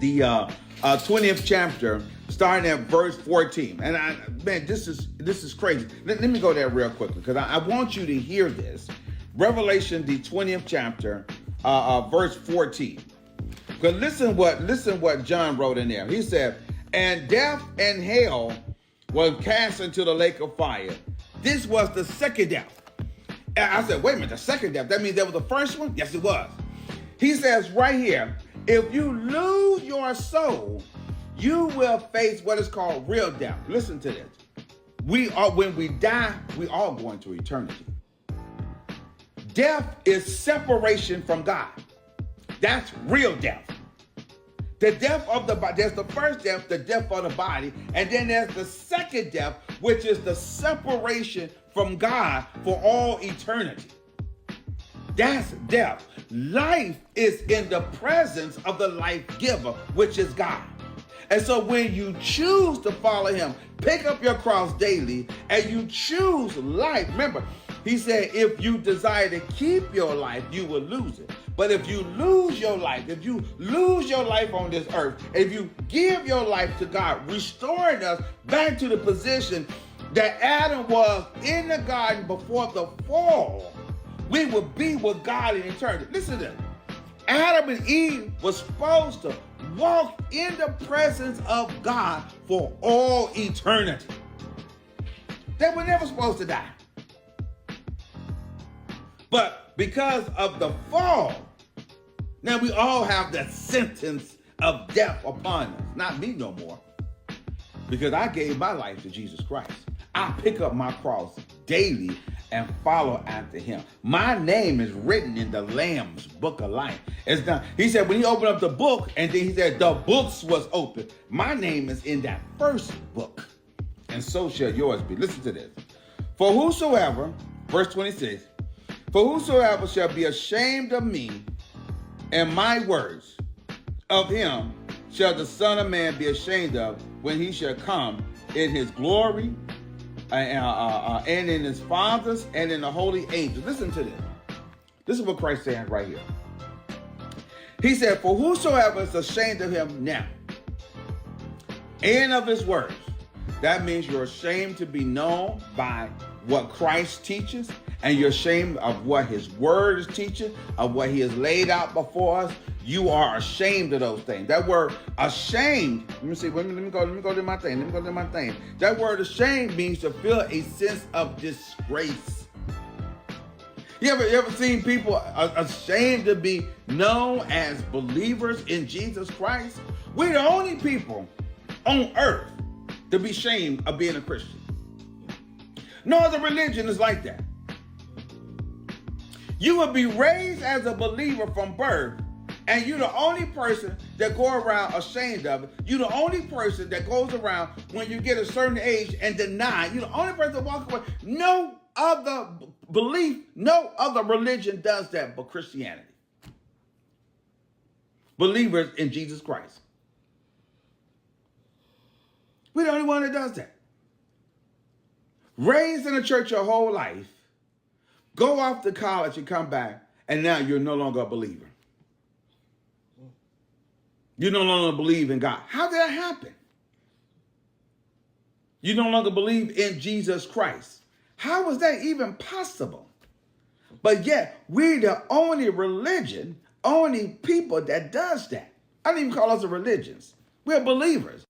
the 20th chapter, starting at verse 14. And man, this is crazy. Let me go there real quickly because I want you to hear this. Revelation, the 20th chapter, verse 14. Because listen what John wrote in there. He said, "And death and hell was cast into the lake of fire. This was the second death." And I said, wait a minute, the second death? That means that was the first one? Yes, it was. He says right here, if you lose your soul, you will face what is called real death. Listen to this. When we die, we all go into eternity. Death is separation from God. That's real death. The death of the body, there's the first death, the death of the body, and then there's the second death, which is the separation from God for all eternity. That's death. Life is in the presence of the life giver, which is God. And so when you choose to follow him, pick up your cross daily, and you choose life, remember, he said, if you desire to keep your life, you will lose it. But if you lose your life, if you lose your life on this earth, if you give your life to God, restoring us back to the position that Adam was in the garden before the fall, we will be with God in eternity. Listen to this. Adam and Eve were supposed to walk in the presence of God for all eternity. They were never supposed to die. But because of the fall, now we all have the sentence of death upon us. Not me no more. Because I gave my life to Jesus Christ. I pick up my cross daily and follow after him. My name is written in the Lamb's book of life. It's not, he said when he opened up the book, and then he said the books was open. My name is in that first book. And so shall yours be. Listen to this. For whosoever, verse 26, for whosoever shall be ashamed of me and my words, of him shall the Son of Man be ashamed of when he shall come in his glory and in his fathers and in the holy angels. Listen to this. This is what Christ saying right here. He said, for whosoever is ashamed of him now and of his words, that means you're ashamed to be known by what Christ teaches, and you're ashamed of what his word is teaching, of what he has laid out before us. You are ashamed of those things. That word ashamed, let me see, let me go to my thing. That word ashamed means to feel a sense of disgrace. You ever seen people ashamed to be known as believers in Jesus Christ? We're the only people on earth to be ashamed of being a Christian. No other religion is like that. You will be raised as a believer from birth, and you're the only person that go around ashamed of it. You're the only person that goes around when you get a certain age and deny. You're the only person that walks away. No other belief, no other religion does that but Christianity. Believers in Jesus Christ. We're the only one that does that. Raised in a church your whole life, go off to college and come back, and now you're no longer a believer. You no longer believe in God. How did that happen? You no longer believe in Jesus Christ. How was that even possible? But yet, we're the only religion, only people that does that. I don't even call us a religion. We're believers.